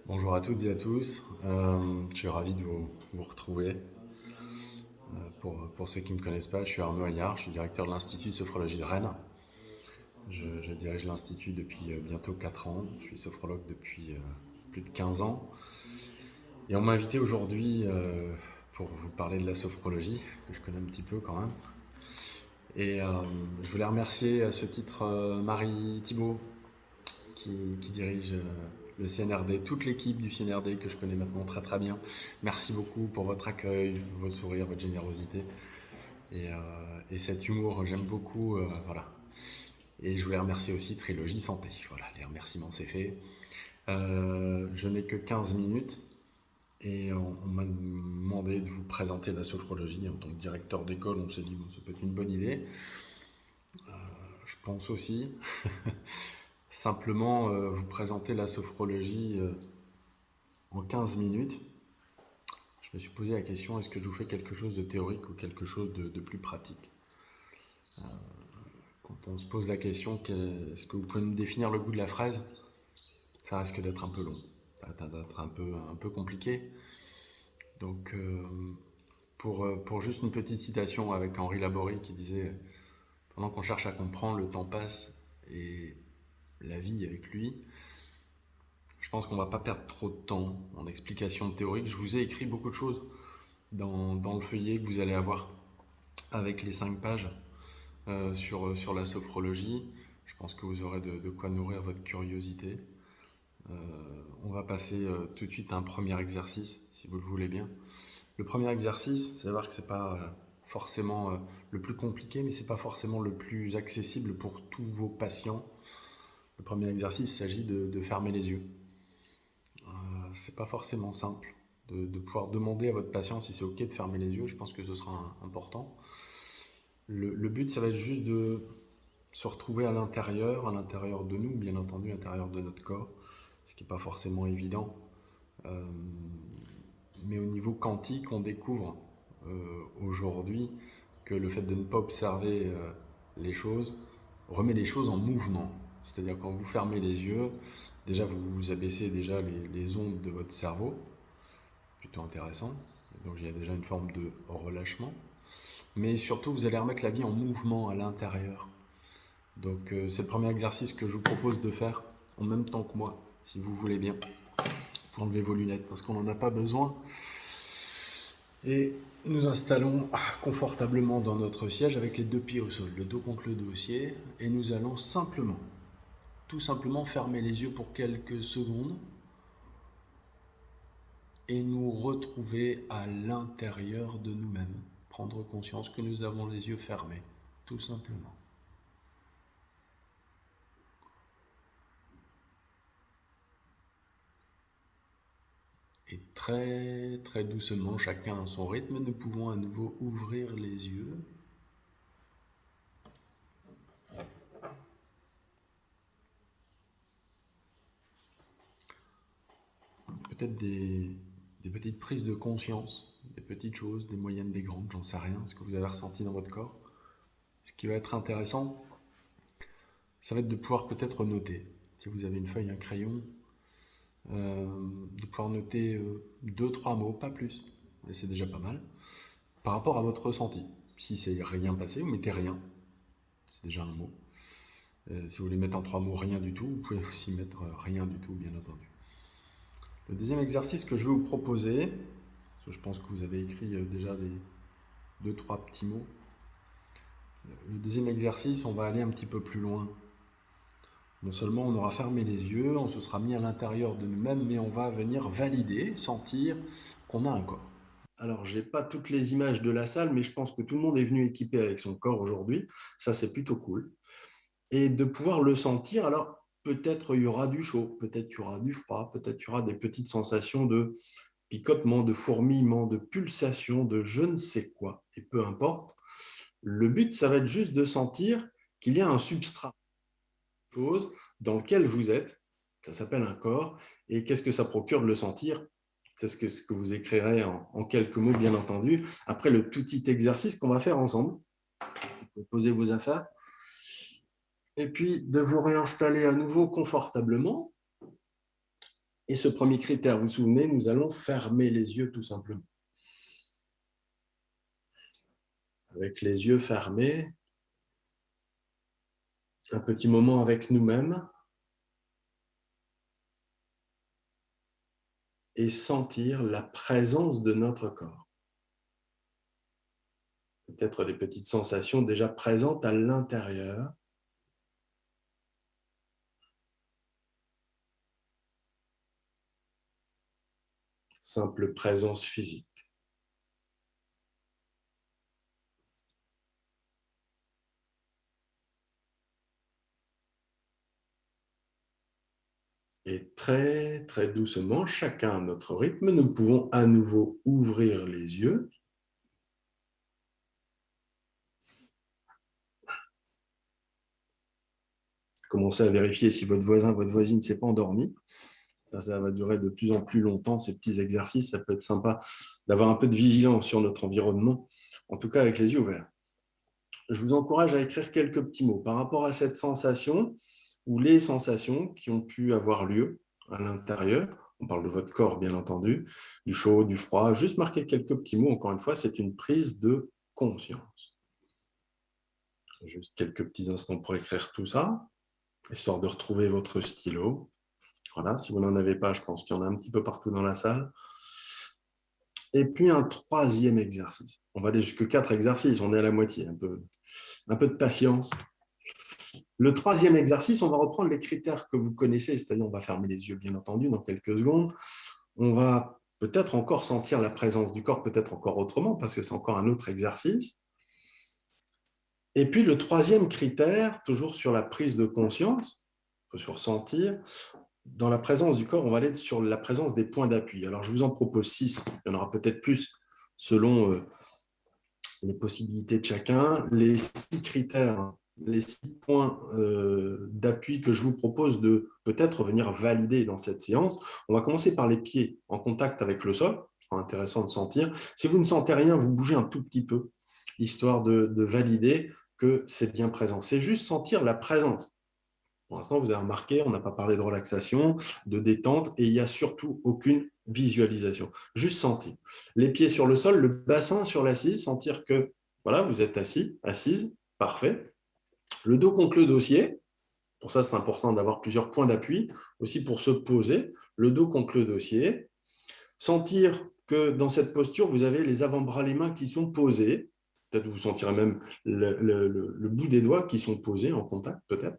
Bonjour à toutes et à tous. Je suis ravi de vous retrouver. Pour ceux qui ne me connaissent pas, je suis Arnaud Agnard, je suis directeur de l'Institut de sophrologie de Rennes. Je dirige l'Institut depuis bientôt 4 ans. Je suis sophrologue depuis plus de 15 ans. Et on m'a invité aujourd'hui pour vous parler de la sophrologie, que je connais un petit peu quand même. Et je voulais remercier à ce titre Marie Thibault, qui dirige le CNRD, toute l'équipe du CNRD que je connais maintenant très très bien. Merci beaucoup pour votre accueil, vos sourires, votre générosité et cet humour, j'aime beaucoup. Voilà. Et je voulais remercier aussi Trilogie Santé. Voilà, les remerciements c'est fait. Je n'ai que 15 minutes et on m'a demandé de vous présenter la sophrologie en tant que directeur d'école. On s'est dit, bon, ça peut être une bonne idée. Je pense aussi. Simplement, vous présenter la sophrologie en 15 minutes. Je me suis posé la question, est-ce que je vous fais quelque chose de théorique ou quelque chose de plus pratique? Quand on se pose la question, est-ce que vous pouvez me définir le goût de la fraise? Ça risque d'être un peu long, ça risque d'être un peu compliqué. Donc, pour juste une petite citation avec Henri Laborie qui disait pendant qu'on cherche à comprendre, le temps passe et la vie avec lui. Je pense qu'on ne va pas perdre trop de temps en explications théoriques. Je vous ai écrit beaucoup de choses dans le feuillet que vous allez avoir avec les 5 pages sur la sophrologie. Je pense que vous aurez de quoi nourrir votre curiosité. On va passer tout de suite à un premier exercice, si vous le voulez bien. Le premier exercice, c'est voir que ce n'est pas forcément le plus compliqué, mais ce n'est pas forcément le plus accessible pour tous vos patients. Le premier exercice, il s'agit de fermer les yeux. C'est pas forcément simple de pouvoir demander à votre patient si c'est ok de fermer les yeux. Je pense que ce sera important. Le but, ça va être juste de se retrouver à l'intérieur de nous, bien entendu, à l'intérieur de notre corps, ce qui n'est pas forcément évident. Mais au niveau quantique, on découvre aujourd'hui que le fait de ne pas observer les choses remet les choses en mouvement. C'est-à-dire quand vous fermez les yeux, déjà vous abaissez déjà les ondes de votre cerveau, plutôt intéressant. Donc il y a déjà une forme de relâchement. Mais surtout, vous allez remettre la vie en mouvement à l'intérieur. Donc c'est le premier exercice que je vous propose de faire en même temps que moi, si vous voulez bien, pour enlever vos lunettes, parce qu'on n'en a pas besoin. Et nous installons confortablement dans notre siège avec les 2 pieds au sol, le dos contre le dossier, et nous allons simplement, tout simplement fermer les yeux pour quelques secondes et nous retrouver à l'intérieur de nous-mêmes, prendre conscience que nous avons les yeux fermés, tout simplement. Et très très doucement, chacun à son rythme, nous pouvons à nouveau ouvrir les yeux. Peut-être des petites prises de conscience, des petites choses, des moyennes, des grandes, j'en sais rien, ce que vous avez ressenti dans votre corps. Ce qui va être intéressant, ça va être de pouvoir peut-être noter. Si vous avez une feuille, un crayon, de pouvoir noter 2, 3 mots, pas plus, mais c'est déjà pas mal, par rapport à votre ressenti. Si c'est rien passé, vous mettez rien, c'est déjà un mot. Si vous voulez mettre en 3 mots rien du tout, vous pouvez aussi mettre rien du tout, bien entendu. Le deuxième exercice que je vais vous proposer, parce que je pense que vous avez écrit déjà les 2, 3 petits mots. Le deuxième exercice, on va aller un petit peu plus loin. Non seulement on aura fermé les yeux, on se sera mis à l'intérieur de nous-mêmes, mais on va venir valider, sentir qu'on a un corps. Alors, je n'ai pas toutes les images de la salle, mais je pense que tout le monde est venu équipé avec son corps aujourd'hui. Ça, c'est plutôt cool. Et de pouvoir le sentir, alors peut-être il y aura du chaud, peut-être il y aura du froid, peut-être il y aura des petites sensations de picotement, de fourmillement, de pulsation, de je ne sais quoi, et peu importe. Le but, ça va être juste de sentir qu'il y a un substrat, chose dans lequel vous êtes, ça s'appelle un corps, et qu'est-ce que ça procure de le sentir? C'est ce que vous écrirez en quelques mots, bien entendu. Après le tout petit exercice qu'on va faire ensemble, vous pouvez poser vos affaires, et puis de vous réinstaller à nouveau confortablement. Et ce premier critère, vous vous souvenez, nous allons fermer les yeux tout simplement. Avec les yeux fermés, un petit moment avec nous-mêmes et sentir la présence de notre corps. Peut-être des petites sensations déjà présentes à l'intérieur. Simple présence physique. Et très, très doucement, chacun à notre rythme, nous pouvons à nouveau ouvrir les yeux. Commencez à vérifier si votre voisin, votre voisine ne s'est pas endormi. Ça va durer de plus en plus longtemps, ces petits exercices. Ça peut être sympa d'avoir un peu de vigilance sur notre environnement, en tout cas avec les yeux ouverts. Je vous encourage à écrire quelques petits mots par rapport à cette sensation ou les sensations qui ont pu avoir lieu à l'intérieur. On parle de votre corps, bien entendu, du chaud, du froid. Juste marquer quelques petits mots. Encore une fois, c'est une prise de conscience. Juste quelques petits instants pour écrire tout ça, histoire de retrouver votre stylo. Voilà, si vous n'en avez pas, je pense qu'il y en a un petit peu partout dans la salle. Et puis un troisième exercice. On va aller jusque 4 exercices, on est à la moitié, un peu de patience. Le troisième exercice, on va reprendre les critères que vous connaissez, c'est-à-dire on va fermer les yeux bien entendu dans quelques secondes. On va peut-être encore sentir la présence du corps, peut-être encore autrement, parce que c'est encore un autre exercice. Et puis le troisième critère, toujours sur la prise de conscience, sur sentir, dans la présence du corps, on va aller sur la présence des points d'appui. Alors je vous en propose 6, il y en aura peut-être plus selon les possibilités de chacun. Les 6 critères, les 6 points d'appui que je vous propose de peut-être venir valider dans cette séance. On va commencer par les pieds en contact avec le sol. Ce sera intéressant de sentir. Si vous ne sentez rien, vous bougez un tout petit peu, histoire de valider que c'est bien présent. C'est juste sentir la présence. Pour l'instant, vous avez remarqué, on n'a pas parlé de relaxation, de détente, et il n'y a surtout aucune visualisation. Juste sentir. Les pieds sur le sol, le bassin sur l'assise, sentir que voilà, vous êtes assis, assise, parfait. Le dos contre le dossier, pour ça c'est important d'avoir plusieurs points d'appui, aussi pour se poser, le dos contre le dossier. Sentir que dans cette posture, vous avez les avant-bras, les mains qui sont posés. Peut-être vous sentirez même le bout des doigts qui sont posés en contact, peut-être.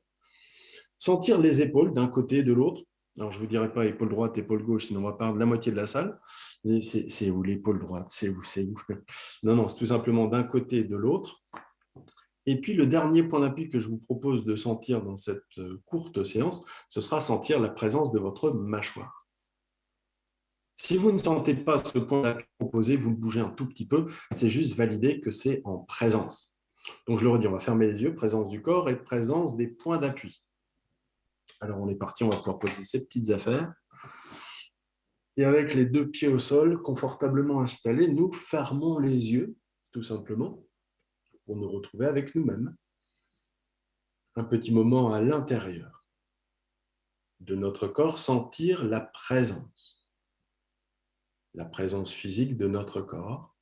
Sentir les épaules d'un côté et de l'autre. Alors, je ne vous dirai pas épaule droite, épaule gauche, sinon on va perdre la moitié de la salle. C'est où l'épaule droite? C'est où? Non, non, c'est tout simplement d'un côté et de l'autre. Et puis, le dernier point d'appui que je vous propose de sentir dans cette courte séance, ce sera sentir la présence de votre mâchoire. Si vous ne sentez pas ce point d'appui proposé, vous le bougez un tout petit peu. C'est juste valider que c'est en présence. Donc, je le redis, on va fermer les yeux, présence du corps et présence des points d'appui. Alors, on est parti, on va pouvoir poser ces petites affaires. Et avec les 2 pieds au sol, confortablement installés, nous fermons les yeux, tout simplement, pour nous retrouver avec nous-mêmes. Un petit moment à l'intérieur de notre corps, sentir la présence physique de notre corps.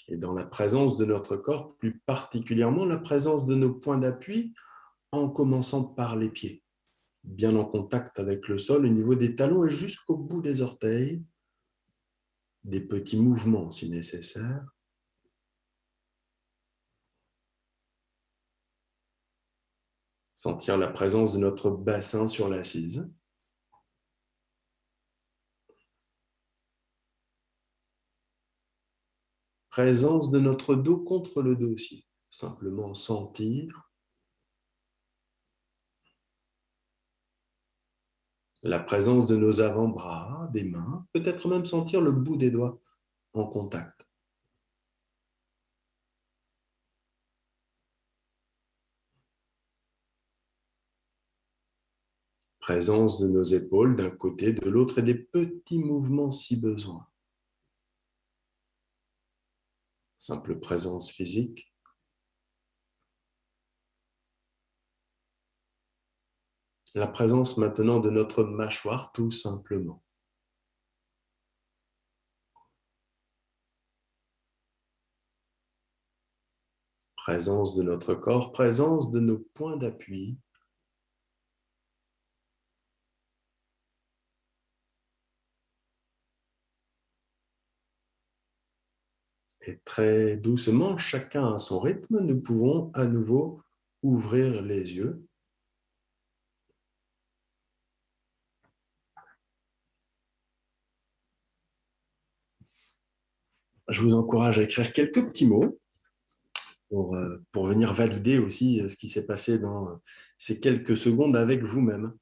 Et dans la présence de notre corps, plus particulièrement la présence de nos points d'appui, en commençant par les pieds, bien en contact avec le sol au niveau des talons et jusqu'au bout des orteils, des petits mouvements si nécessaire. Sentir la présence de notre bassin sur l'assise. Présence de notre dos contre le dossier. Simplement sentir la présence de nos avant-bras, des mains, peut-être même sentir le bout des doigts en contact. Présence de nos épaules d'un côté, de l'autre et des petits mouvements si besoin. Simple présence physique. la présence maintenant de notre mâchoire, tout simplement. Présence de notre corps, présence de nos points d'appui. Et très doucement, chacun à son rythme, nous pouvons à nouveau ouvrir les yeux. Je vous encourage à écrire quelques petits mots pour venir valider aussi ce qui s'est passé dans ces quelques secondes avec vous-même.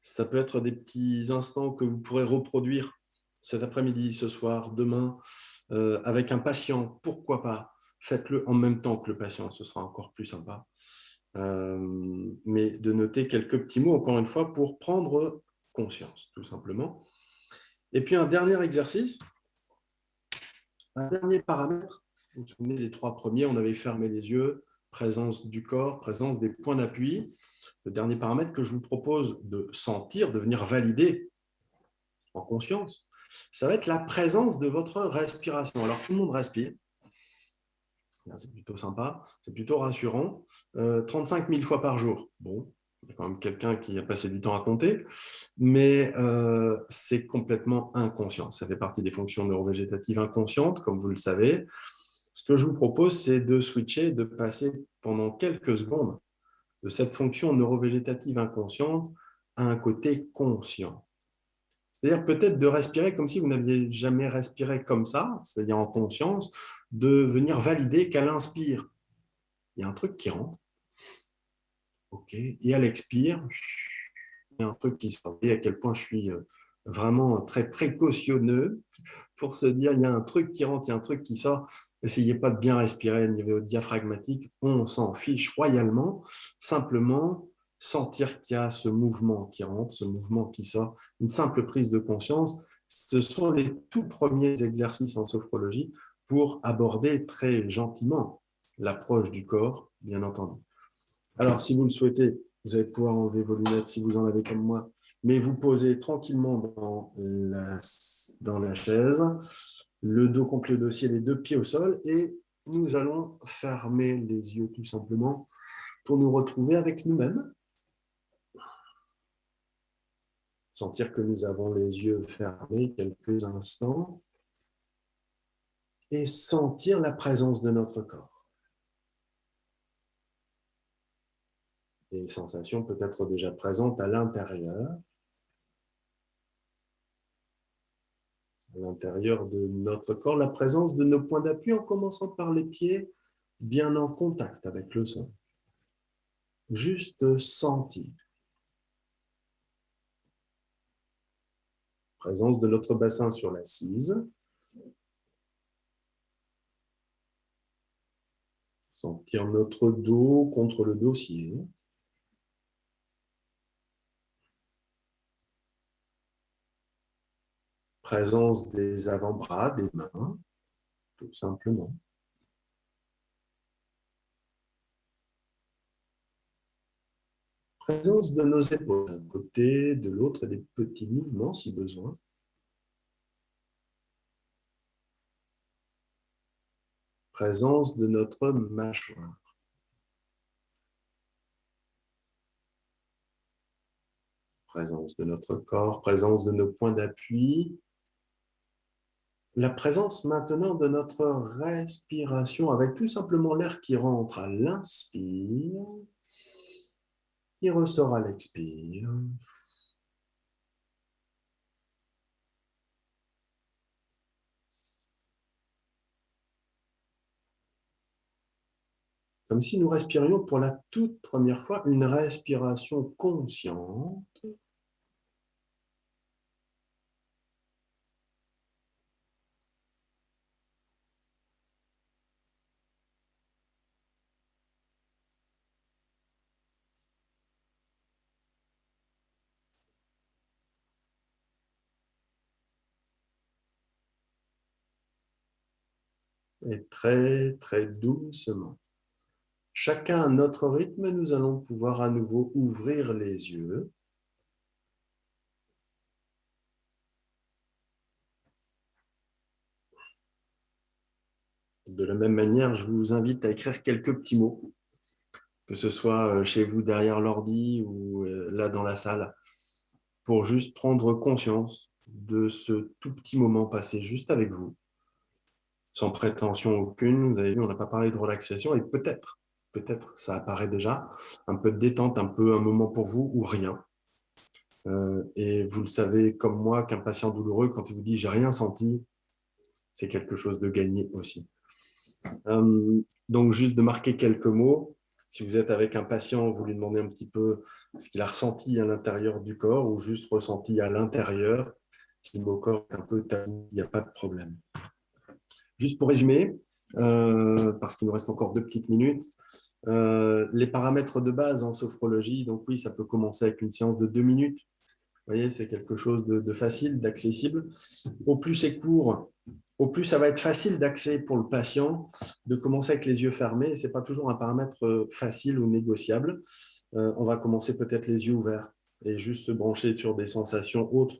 Ça peut être des petits instants que vous pourrez reproduire cet après-midi, ce soir, demain, avec un patient, pourquoi pas. Faites-le en même temps que le patient, ce sera encore plus sympa. Mais de noter quelques petits mots, encore une fois, pour prendre conscience, tout simplement. Et puis un dernier exercice, un dernier paramètre. Vous vous souvenez, les 3 premiers, on avait fermé les yeux, présence du corps, présence des points d'appui. Le dernier paramètre que je vous propose de sentir, de venir valider en conscience, ça va être la présence de votre respiration. Alors, tout le monde respire. C'est plutôt sympa, c'est plutôt rassurant. 35 000 fois par jour. Bon, il y a quand même quelqu'un qui a passé du temps à compter, mais c'est complètement inconscient. Ça fait partie des fonctions neurovégétatives inconscientes, comme vous le savez. Ce que je vous propose, c'est de switcher, de passer pendant quelques secondes de cette fonction neurovégétative inconsciente à un côté conscient. C'est-à-dire peut-être de respirer comme si vous n'aviez jamais respiré comme ça, c'est-à-dire en conscience, de venir valider qu'à l'inspire, il y a un truc qui rentre, ok, et à l'expire, il y a un truc qui sort. Et à quel point je suis vraiment très précautionneux pour se dire, il y a un truc qui rentre, il y a un truc qui sort. Essayez pas de bien respirer au niveau diaphragmatique, on s'en fiche royalement. Simplement, sentir qu'il y a ce mouvement qui rentre, ce mouvement qui sort, une simple prise de conscience. Ce sont les tout premiers exercices en sophrologie pour aborder très gentiment l'approche du corps, bien entendu. Alors, si vous le souhaitez, vous allez pouvoir enlever vos lunettes si vous en avez comme moi, mais vous posez tranquillement dans la chaise, le dos contre le dossier, les 2 pieds au sol, et nous allons fermer les yeux tout simplement pour nous retrouver avec nous-mêmes. Sentir que nous avons les yeux fermés quelques instants et sentir la présence de notre corps. Des sensations peut-être déjà présentes à l'intérieur de notre corps, la présence de nos points d'appui en commençant par les pieds bien en contact avec le sol. Juste sentir. Présence de notre bassin sur l'assise. Sentir notre dos contre le dossier. Présence des avant-bras, des mains, tout simplement. Présence de nos épaules d'un côté, de l'autre, et des petits mouvements si besoin. Présence de notre mâchoire. Présence de notre corps, présence de nos points d'appui. La présence maintenant de notre respiration avec tout simplement l'air qui rentre à l'inspire, qui ressort à l'expire. Comme si nous respirions pour la toute première fois une respiration consciente. Et très, très doucement. Chacun à notre rythme, nous allons pouvoir à nouveau ouvrir les yeux. De la même manière, je vous invite à écrire quelques petits mots, que ce soit chez vous derrière l'ordi ou là dans la salle, pour juste prendre conscience de ce tout petit moment passé juste avec vous, sans prétention aucune. Vous avez vu, on n'a pas parlé de relaxation et peut-être, ça apparaît déjà, un peu de détente, un peu un moment pour vous ou rien. Et vous le savez comme moi qu'un patient douloureux, quand il vous dit « j'ai rien senti », c'est quelque chose de gagné aussi. Donc, juste de marquer quelques mots. Si vous êtes avec un patient, vous lui demandez un petit peu ce qu'il a ressenti à l'intérieur du corps ou juste ressenti à l'intérieur. Si le mot corps est un peu tabou, il n'y a pas de problème. Juste pour résumer, parce qu'il nous reste encore 2 petites minutes, les paramètres de base en sophrologie, donc oui, ça peut commencer avec une séance de 2 minutes. Vous voyez, c'est quelque chose de facile, d'accessible. Au plus c'est court, au plus ça va être facile d'accès pour le patient de commencer avec les yeux fermés. Ce n'est pas toujours un paramètre facile ou négociable. On va commencer peut-être les yeux ouverts et juste se brancher sur des sensations autres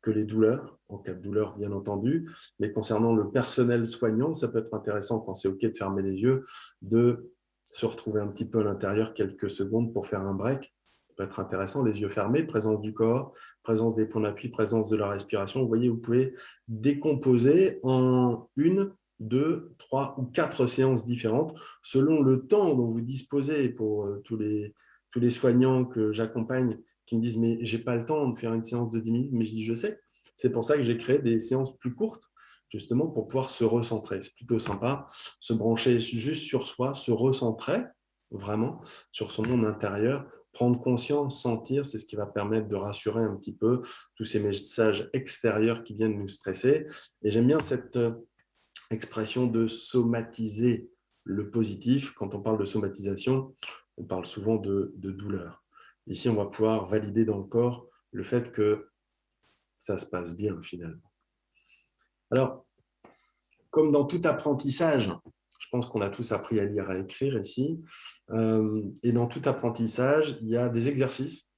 que les douleurs, en cas de douleur bien entendu. Mais concernant le personnel soignant, ça peut être intéressant quand c'est OK de fermer les yeux, de se retrouver un petit peu à l'intérieur quelques secondes pour faire un break. Ça peut être intéressant, les yeux fermés, présence du corps, présence des points d'appui, présence de la respiration. Vous voyez, vous pouvez décomposer en 1, 2, 3 ou 4 séances différentes selon le temps dont vous disposez. Pour tous les soignants que j'accompagne qui me disent « mais j'ai pas le temps de faire une séance de 10 minutes », mais je dis « je sais ». C'est pour ça que j'ai créé des séances plus courtes, justement pour pouvoir se recentrer. C'est plutôt sympa, se brancher juste sur soi, se recentrer vraiment sur son monde intérieur, prendre conscience, sentir, c'est ce qui va permettre de rassurer un petit peu tous ces messages extérieurs qui viennent nous stresser. Et j'aime bien cette expression de somatiser le positif. Quand on parle de somatisation, on parle souvent de douleur. Ici, on va pouvoir valider dans le corps le fait que ça se passe bien finalement. Alors, comme dans tout apprentissage, je pense qu'on a tous appris à lire, à écrire ici, et dans tout apprentissage, il y a des exercices.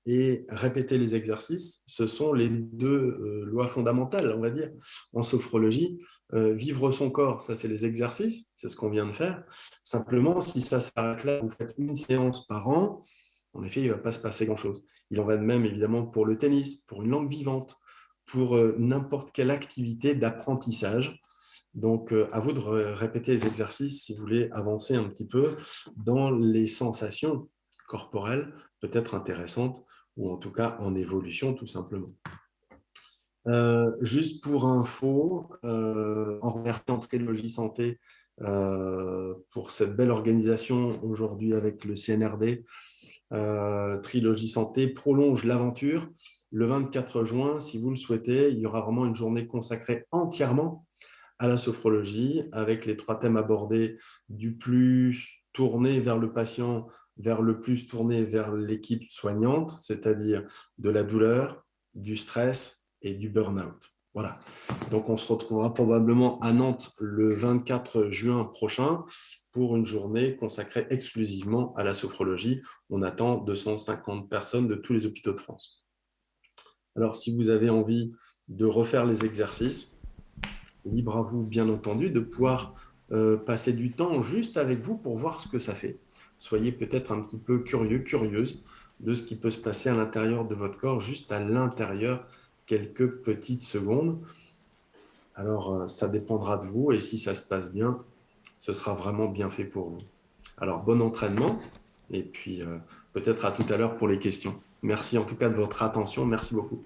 Et répéter les exercices, ce sont les 2 lois fondamentales, on va dire, en sophrologie. Vivre son corps, ça c'est les exercices, c'est ce qu'on vient de faire. Simplement, si ça s'arrête là, vous faites une séance par an, en effet, il ne va pas se passer grand-chose. Il en va de même, évidemment, pour le tennis, pour une langue vivante, pour n'importe quelle activité d'apprentissage. Donc, à vous de répéter les exercices si vous voulez avancer un petit peu dans les sensations corporelles, peut-être intéressantes, ou en tout cas en évolution, tout simplement. Juste pour info, en remerciant Trilogie Santé pour cette belle organisation aujourd'hui avec le CNRD, Trilogie Santé prolonge l'aventure. Le 24 juin, si vous le souhaitez, il y aura vraiment une journée consacrée entièrement à la sophrologie, avec les 3 thèmes abordés, du plus tourné vers le patient, vers le plus tourné vers l'équipe soignante, c'est-à-dire de la douleur, du stress et du burn-out. Voilà. Donc, on se retrouvera probablement à Nantes le 24 juin prochain pour une journée consacrée exclusivement à la sophrologie. On attend 250 personnes de tous les hôpitaux de France. Alors, si vous avez envie de refaire les exercices, libre à vous, bien entendu, de pouvoir passer du temps juste avec vous pour voir ce que ça fait. Soyez peut-être un petit peu curieux, curieuse de ce qui peut se passer à l'intérieur de votre corps, juste à l'intérieur, quelques petites secondes. Alors, ça dépendra de vous et si ça se passe bien, ce sera vraiment bien fait pour vous. Alors, bon entraînement et puis peut-être à tout à l'heure pour les questions. Merci en tout cas de votre attention. Merci beaucoup.